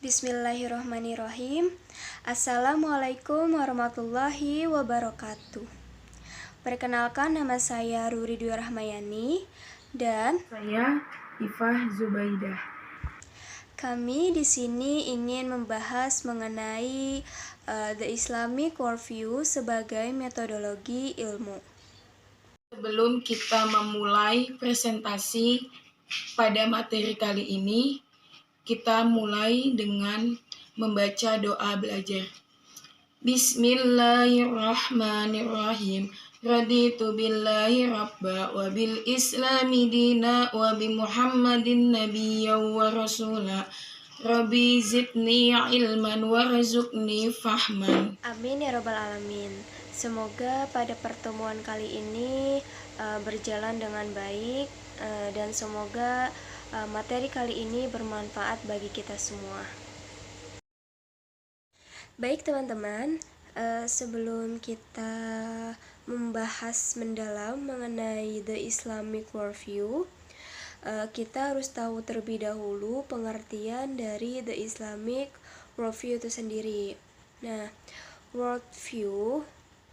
Bismillahirrohmanirrohim. Assalamualaikum warahmatullahi wabarakatuh. Perkenalkan, nama saya Ruri Dwi Rahmayani dan Saya Ifah Zubaidah. kami di sini ingin membahas mengenai the Islamic worldview sebagai metodologi ilmu. Sebelum kita memulai presentasi pada materi kali ini, kita mulai dengan membaca doa belajar. Bismillahirrahmanirrahim. Raditu billahi rabba wa bil islami dina wa bi muhammadin nabiyya wa rasula. Rabbi zidni ilman warzuqni fahman. Amin ya robbal alamin. Semoga pada pertemuan kali ini berjalan dengan baik dan semoga materi kali ini bermanfaat bagi kita semua. Baik teman-teman, sebelum kita membahas mendalam mengenai the Islamic worldview, kita harus tahu terlebih dahulu pengertian dari the Islamic worldview itu sendiri. Nah, worldview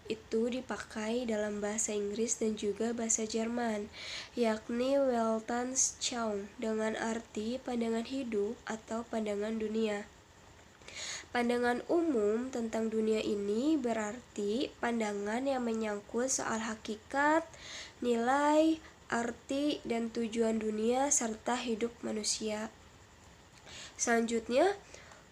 itu dipakai dalam bahasa Inggris dan juga bahasa Jerman, yakni Weltanschauung, dengan arti pandangan hidup atau pandangan dunia. Pandangan umum tentang dunia ini berarti pandangan yang menyangkut soal hakikat, nilai, arti, dan tujuan dunia serta hidup manusia. Selanjutnya,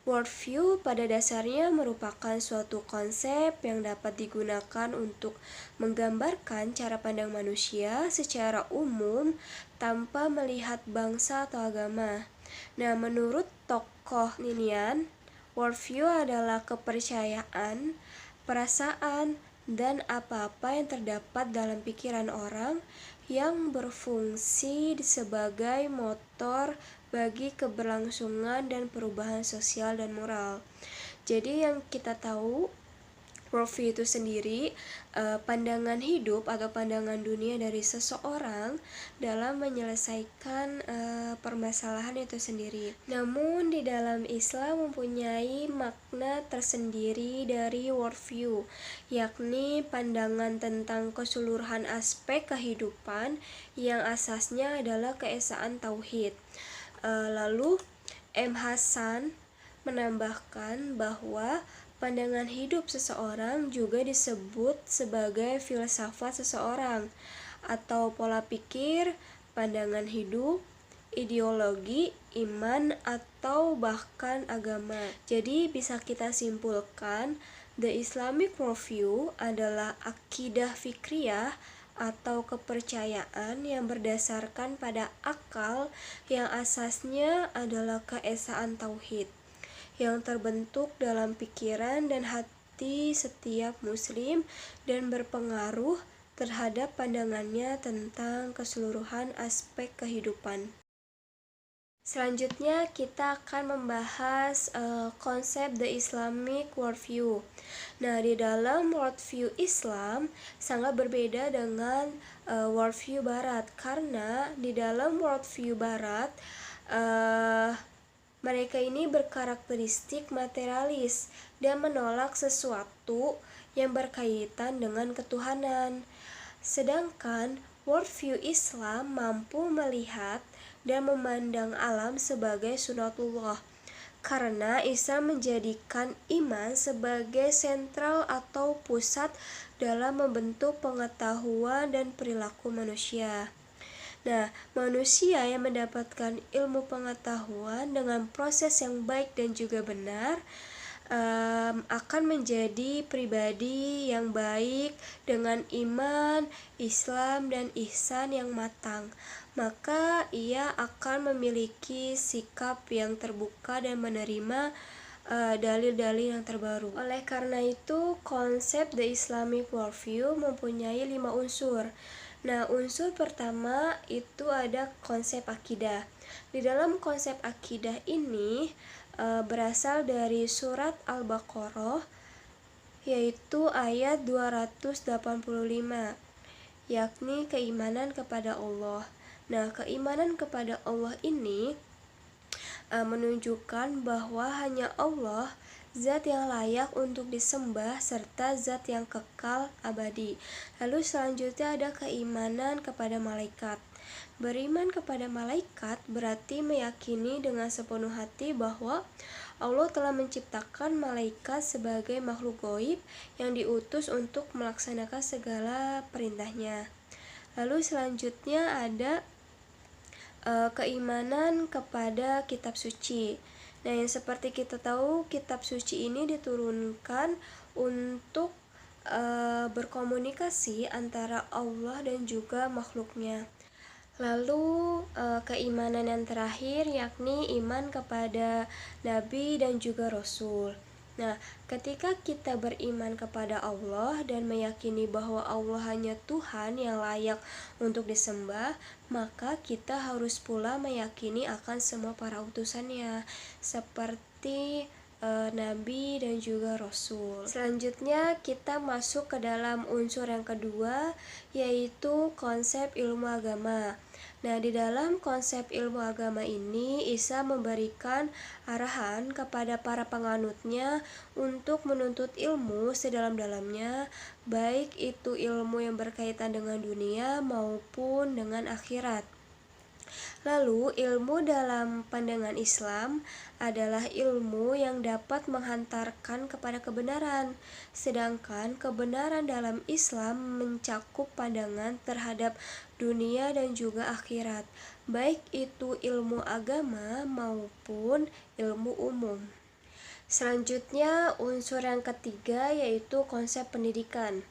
worldview pada dasarnya merupakan suatu konsep yang dapat digunakan untuk menggambarkan cara pandang manusia secara umum tanpa melihat bangsa atau agama. Nah, menurut tokoh Ninian, worldview adalah kepercayaan, perasaan, dan apa-apa yang terdapat dalam pikiran orang yang berfungsi sebagai motor bagi keberlangsungan dan perubahan sosial dan moral. Jadi yang kita tahu, worldview itu sendiri pandangan hidup atau pandangan dunia dari seseorang dalam menyelesaikan permasalahan itu sendiri. Namun di dalam Islam mempunyai makna tersendiri dari worldview, yakni pandangan tentang keseluruhan aspek kehidupan yang asasnya adalah keesaan tauhid. Lalu M. Hasan menambahkan bahwa pandangan hidup seseorang juga disebut sebagai filsafat seseorang atau pola pikir, pandangan hidup, ideologi, iman, atau bahkan agama. Jadi bisa kita simpulkan, the Islamic worldview adalah akidah fikriyah atau kepercayaan yang berdasarkan pada akal yang asasnya adalah keesaan tauhid yang terbentuk dalam pikiran dan hati setiap muslim dan berpengaruh terhadap pandangannya tentang keseluruhan aspek kehidupan. Selanjutnya kita akan membahas konsep the Islamic worldview. Nah, di dalam worldview Islam sangat berbeda dengan worldview Barat, karena di dalam worldview Barat mereka ini berkarakteristik materialis dan menolak sesuatu yang berkaitan dengan ketuhanan. Sedangkan worldview Islam mampu melihat dan memandang alam sebagai sunatullah, karena Islam menjadikan iman sebagai sentral atau pusat dalam membentuk pengetahuan dan perilaku manusia. Nah, manusia yang mendapatkan ilmu pengetahuan dengan proses yang baik dan juga benar akan menjadi pribadi yang baik dengan iman, Islam, dan ihsan yang matang. Maka ia akan memiliki sikap yang terbuka dan menerima dalil-dalil yang terbaru. Oleh karena itu, konsep the Islamic worldview mempunyai 5 unsur. Nah, unsur pertama itu ada konsep akidah. Di dalam konsep akidah ini berasal dari surat Al-Baqarah, yaitu ayat 285, yakni keimanan kepada Allah. Nah, keimanan kepada Allah ini menunjukkan bahwa hanya Allah zat yang layak untuk disembah serta zat yang kekal abadi. Lalu selanjutnya ada keimanan kepada malaikat. Beriman kepada malaikat berarti meyakini dengan sepenuh hati bahwa Allah telah menciptakan malaikat sebagai makhluk gaib yang diutus untuk melaksanakan segala perintahnya. Lalu selanjutnya ada keimanan kepada kitab suci. Nah, yang seperti kita tahu, kitab suci ini diturunkan untuk berkomunikasi antara Allah dan juga makhluknya. Lalu keimanan yang terakhir yakni iman kepada nabi dan juga rasul. Nah, ketika kita beriman kepada Allah dan meyakini bahwa Allah hanya Tuhan yang layak untuk disembah, maka kita harus pula meyakini akan semua para utusannya, seperti nabi dan juga rasul. Selanjutnya kita masuk ke dalam unsur yang kedua, yaitu konsep ilmu agama. Nah, di dalam konsep ilmu agama ini, Isa memberikan arahan kepada para penganutnya untuk menuntut ilmu sedalam-dalamnya, baik itu ilmu yang berkaitan dengan dunia maupun dengan akhirat. Lalu, ilmu dalam pandangan Islam adalah ilmu yang dapat menghantarkan kepada kebenaran, sedangkan kebenaran dalam Islam mencakup pandangan terhadap dunia dan juga akhirat, baik itu ilmu agama maupun ilmu umum. Selanjutnya, unsur yang ketiga yaitu konsep pendidikan.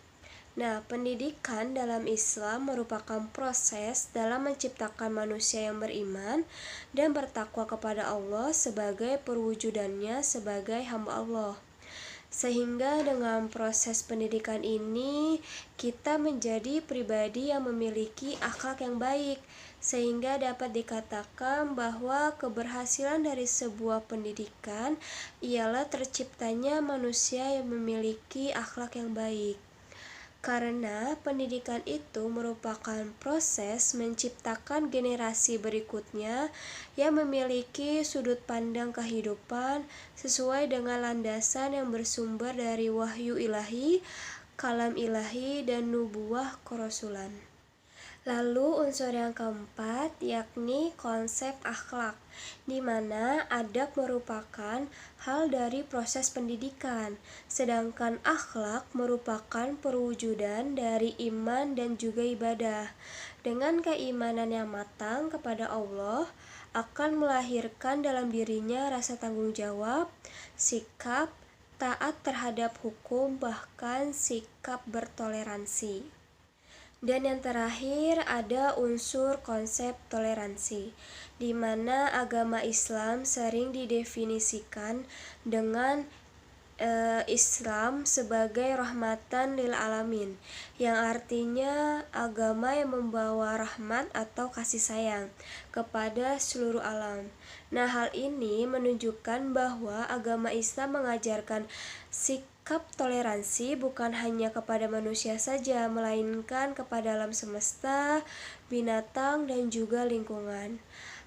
Nah, pendidikan dalam Islam merupakan proses dalam menciptakan manusia yang beriman dan bertakwa kepada Allah sebagai perwujudannya sebagai hamba Allah. Sehingga dengan proses pendidikan ini, kita menjadi pribadi yang memiliki akhlak yang baik, sehingga dapat dikatakan bahwa keberhasilan dari sebuah pendidikan ialah terciptanya manusia yang memiliki akhlak yang baik. Karena pendidikan itu merupakan proses menciptakan generasi berikutnya yang memiliki sudut pandang kehidupan sesuai dengan landasan yang bersumber dari wahyu ilahi, kalam ilahi, dan nubuwah kerasulan. Lalu unsur yang keempat yakni konsep akhlak, di mana adab merupakan hal dari proses pendidikan, sedangkan akhlak merupakan perwujudan dari iman dan juga ibadah. Dengan keimanan yang matang kepada Allah akan melahirkan dalam dirinya rasa tanggung jawab, sikap taat terhadap hukum, bahkan sikap bertoleransi. Dan yang terakhir ada unsur konsep toleransi, di mana agama Islam sering didefinisikan dengan Islam sebagai rahmatan lil alamin, yang artinya agama yang membawa rahmat atau kasih sayang kepada seluruh alam. Nah, hal ini menunjukkan bahwa agama Islam mengajarkan sikap toleransi bukan hanya kepada manusia saja, melainkan kepada alam semesta, binatang, dan juga lingkungan.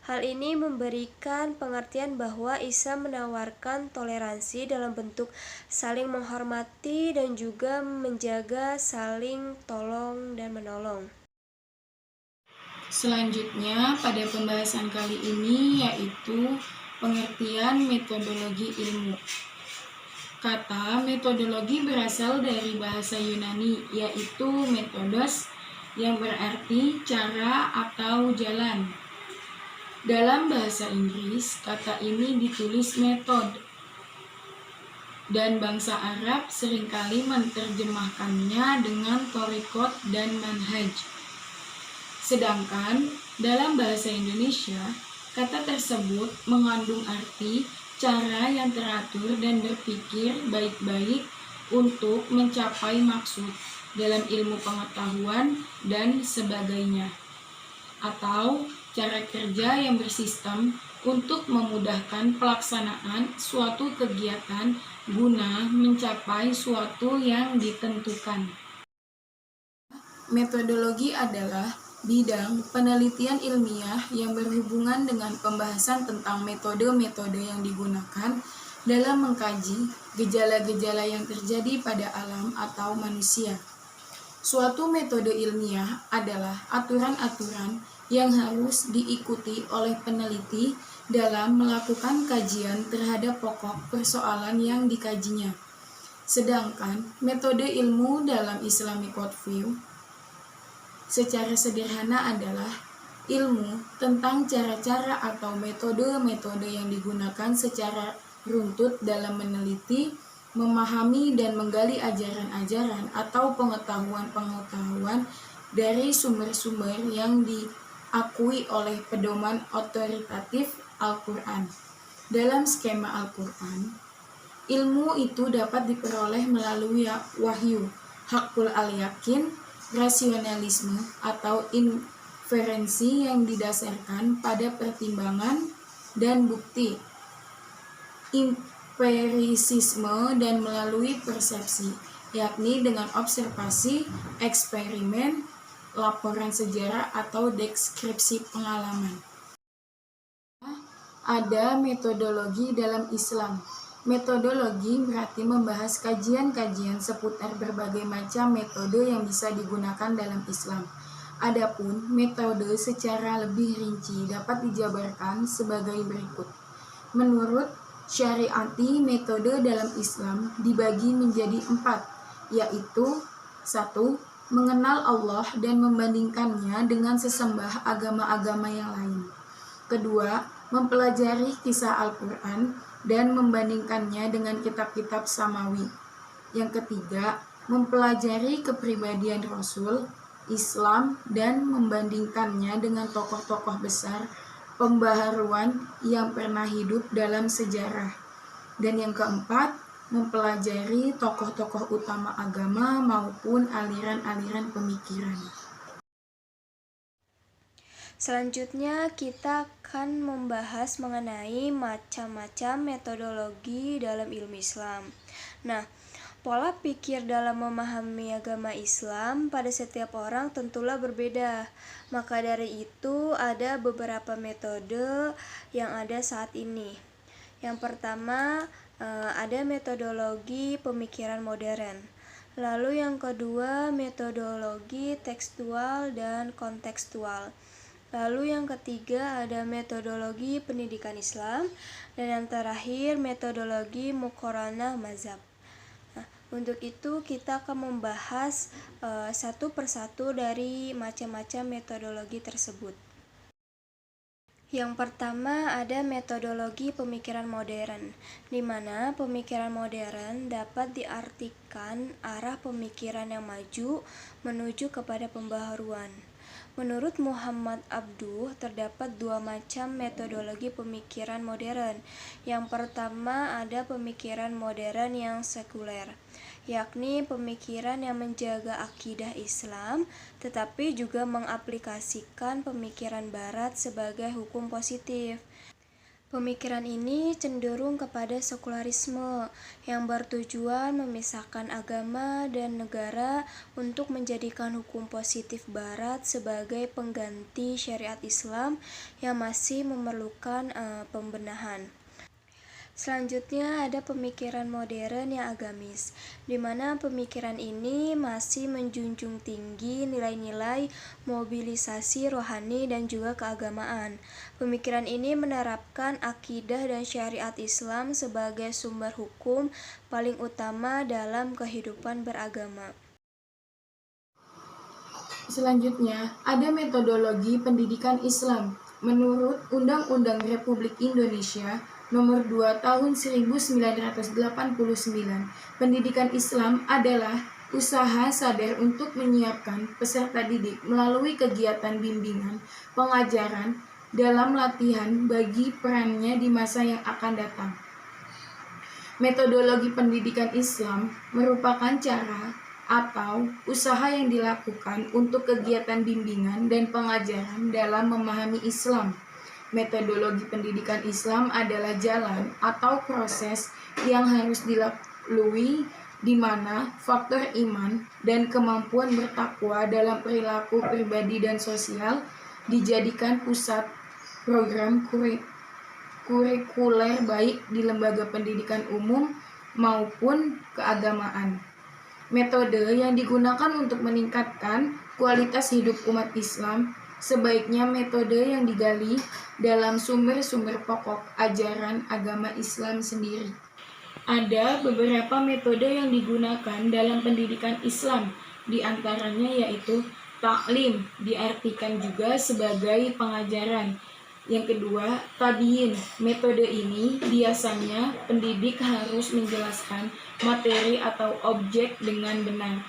Hal ini memberikan pengertian bahwa Islam menawarkan toleransi dalam bentuk saling menghormati dan juga menjaga saling tolong dan menolong. Selanjutnya pada pembahasan kali ini yaitu pengertian metodologi ilmu. Kata metodologi berasal dari bahasa Yunani yaitu metodos yang berarti cara atau jalan. Dalam bahasa Inggris, kata ini ditulis metode, dan bangsa Arab seringkali menerjemahkannya dengan torikot dan manhaj. Sedangkan dalam bahasa Indonesia, kata tersebut mengandung arti cara yang teratur dan berpikir baik-baik untuk mencapai maksud dalam ilmu pengetahuan dan sebagainya, atau cara kerja yang bersistem untuk memudahkan pelaksanaan suatu kegiatan guna mencapai suatu yang ditentukan. Metodologi adalah bidang penelitian ilmiah yang berhubungan dengan pembahasan tentang metode-metode yang digunakan dalam mengkaji gejala-gejala yang terjadi pada alam atau manusia. Suatu metode ilmiah adalah aturan-aturan yang harus diikuti oleh peneliti dalam melakukan kajian terhadap pokok persoalan yang dikajinya. Sedangkan metode ilmu dalam Islamic worldview secara sederhana adalah ilmu tentang cara-cara atau metode-metode yang digunakan secara runtut dalam meneliti, memahami dan menggali ajaran-ajaran atau pengetahuan-pengetahuan dari sumber-sumber yang diakui oleh pedoman otoritatif Al-Quran. Dalam skema Al-Quran, ilmu itu dapat diperoleh melalui wahyu, hakul al-yakin, rasionalisme, atau inferensi yang didasarkan pada pertimbangan dan bukti, empirisisme, dan melalui persepsi, yakni dengan observasi, eksperimen, laporan sejarah, atau deskripsi pengalaman. Ada metodologi dalam Islam. Metodologi berarti membahas kajian-kajian seputar berbagai macam metode yang bisa digunakan dalam Islam. Adapun metode secara lebih rinci dapat dijabarkan sebagai berikut. Menurut Syariati, metode dalam Islam dibagi menjadi 4, yaitu 1. Mengenal Allah dan membandingkannya dengan sesembah agama-agama yang lain. Kedua, mempelajari kisah Al-Quran dan membandingkannya dengan kitab-kitab samawi. Yang ketiga, mempelajari kepribadian Rasul, Islam, dan membandingkannya dengan tokoh-tokoh besar pembaharuan yang pernah hidup dalam sejarah. Dan yang keempat, mempelajari tokoh-tokoh utama agama maupun aliran-aliran pemikiran. Selanjutnya kita akan membahas mengenai macam-macam metodologi dalam ilmu Islam. Nah, pola pikir dalam memahami agama Islam pada setiap orang tentulah berbeda. Maka dari itu ada beberapa metode yang ada saat ini. Yang pertama ada metodologi pemikiran modern. Lalu yang kedua metodologi tekstual dan kontekstual. Lalu yang ketiga ada metodologi pendidikan Islam. Dan yang terakhir metodologi muqaranah mazhab. Untuk itu kita akan membahas satu persatu dari macam-macam metodologi tersebut. Yang pertama ada metodologi pemikiran modern, di mana pemikiran modern dapat diartikan arah pemikiran yang maju menuju kepada pembaharuan. Menurut Muhammad Abduh, terdapat 2 macam metodologi pemikiran modern. Yang pertama ada pemikiran modern yang sekuler, yakni pemikiran yang menjaga akidah Islam, tetapi juga mengaplikasikan pemikiran Barat sebagai hukum positif. Pemikiran ini cenderung kepada sekularisme yang bertujuan memisahkan agama dan negara untuk menjadikan hukum positif Barat sebagai pengganti syariat Islam yang masih memerlukan pembenahan. Selanjutnya ada pemikiran modern yang agamis, di mana pemikiran ini masih menjunjung tinggi nilai-nilai mobilisasi rohani dan juga keagamaan. Pemikiran ini menerapkan akidah dan syariat Islam sebagai sumber hukum paling utama dalam kehidupan beragama. Selanjutnya, ada metodologi pendidikan Islam. Menurut Undang-Undang Republik Indonesia Nomor 2 Tahun 1989, pendidikan Islam adalah usaha sadar untuk menyiapkan peserta didik melalui kegiatan bimbingan, pengajaran, dalam latihan bagi perannya di masa yang akan datang. Metodologi pendidikan Islam merupakan cara atau usaha yang dilakukan untuk kegiatan bimbingan dan pengajaran dalam memahami Islam. Metodologi pendidikan Islam adalah jalan atau proses yang harus dilalui di mana faktor iman dan kemampuan bertakwa dalam perilaku pribadi dan sosial dijadikan pusat program kurikuler baik di lembaga pendidikan umum maupun keagamaan. Metode yang digunakan untuk meningkatkan kualitas hidup umat Islam sebaiknya metode yang digali dalam sumber-sumber pokok ajaran agama Islam sendiri. Ada beberapa metode yang digunakan dalam pendidikan Islam, di antaranya yaitu taklim, diartikan juga sebagai pengajaran. Yang kedua, tabiin. Metode ini biasanya pendidik harus menjelaskan materi atau objek dengan benar.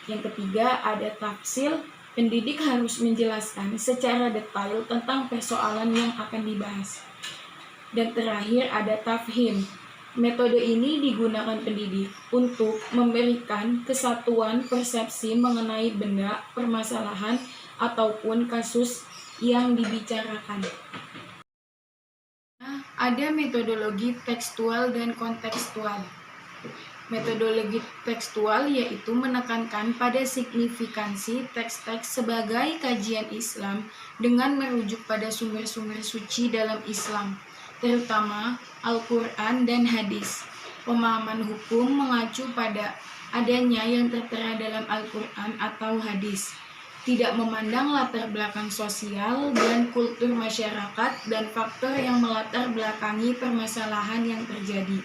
Yang ketiga, ada tafsil. Pendidik harus menjelaskan secara detail tentang persoalan yang akan dibahas. Dan terakhir, ada tafhim. Metode ini digunakan pendidik untuk memberikan kesatuan persepsi mengenai benda, permasalahan, ataupun kasus yang dibicarakan. Ada metodologi tekstual dan kontekstual. Metodologi tekstual yaitu menekankan pada signifikansi teks-teks sebagai kajian Islam dengan merujuk pada sumber-sumber suci dalam Islam, terutama Al-Quran dan hadis. Pemahaman hukum mengacu pada adanya yang tertera dalam Al-Quran atau hadis, tidak memandang latar belakang sosial dan kultur masyarakat dan faktor yang melatar belakangi permasalahan yang terjadi.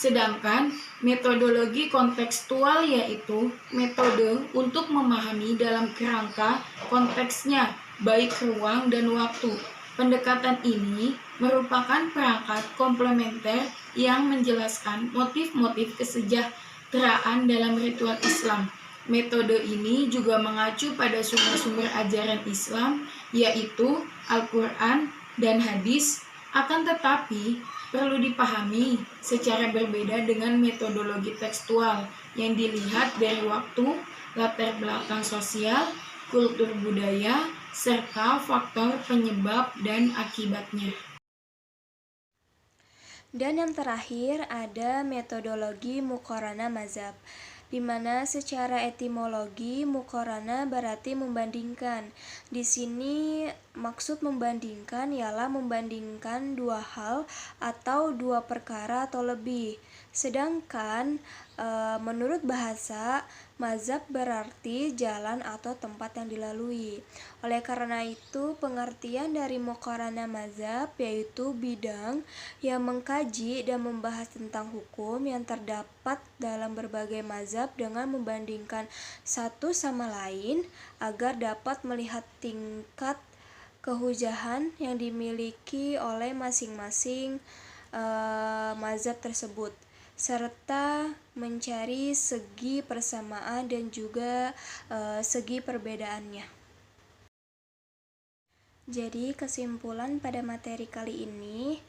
Sedangkan metodologi kontekstual yaitu metode untuk memahami dalam kerangka konteksnya, baik ruang dan waktu. Pendekatan ini merupakan perangkat komplementer yang menjelaskan motif-motif kesejahteraan dalam ritual Islam. Metode ini juga mengacu pada sumber-sumber ajaran Islam, yaitu Al-Quran dan hadis, akan tetapi perlu dipahami secara berbeda dengan metodologi tekstual yang dilihat dari waktu, latar belakang sosial, kultur budaya, serta faktor penyebab dan akibatnya. Dan yang terakhir ada metodologi muqaranah mazhab, di mana secara etimologi muqaranah berarti membandingkan. Di sini maksud membandingkan ialah membandingkan dua hal atau dua perkara atau lebih. Sedangkan menurut bahasa, mazhab berarti jalan atau tempat yang dilalui. Oleh karena itu, pengertian dari muqaranah mazhab yaitu bidang yang mengkaji dan membahas tentang hukum yang terdapat dalam berbagai mazhab dengan membandingkan satu sama lain agar dapat melihat tingkat kehujahan yang dimiliki oleh masing-masing mazhab tersebut, serta mencari segi persamaan dan juga segi perbedaannya. Jadi kesimpulan pada materi kali ini,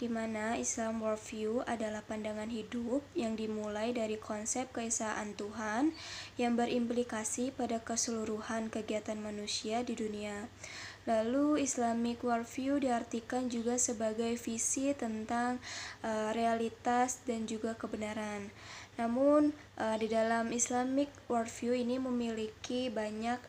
di mana Islam worldview adalah pandangan hidup yang dimulai dari konsep keesaan Tuhan yang berimplikasi pada keseluruhan kegiatan manusia di dunia. Lalu Islamic worldview diartikan juga sebagai visi tentang realitas dan juga kebenaran. Namun di dalam Islamic worldview ini memiliki banyak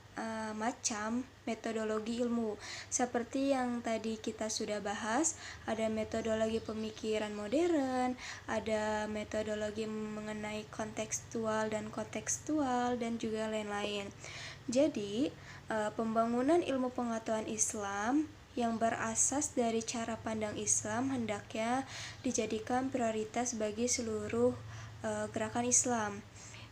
macam metodologi ilmu. Seperti yang tadi kita sudah bahas, ada metodologi pemikiran modern, ada metodologi mengenai kontekstual dan kontekstual, dan juga lain-lain. Jadi, pembangunan ilmu pengetahuan Islam yang berasas dari cara pandang Islam hendaknya dijadikan prioritas bagi seluruh gerakan Islam.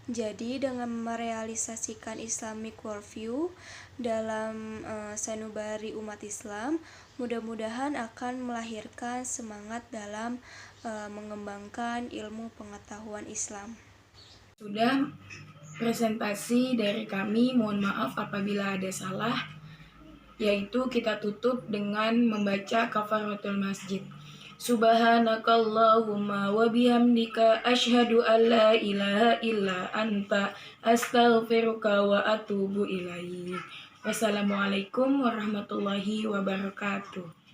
Jadi dengan merealisasikan Islamic worldview dalam sanubari umat Islam, mudah-mudahan akan melahirkan semangat dalam mengembangkan ilmu pengetahuan Islam. Sudah presentasi dari kami, mohon maaf apabila ada salah, yaitu kita tutup dengan membaca kafaratul masjid. Subhanakallahumma wa bihamdika asyhadu an la ilaha illa anta astaghfiruka wa atubu ilaik. Wassalamualaikum warahmatullahi wabarakatuh.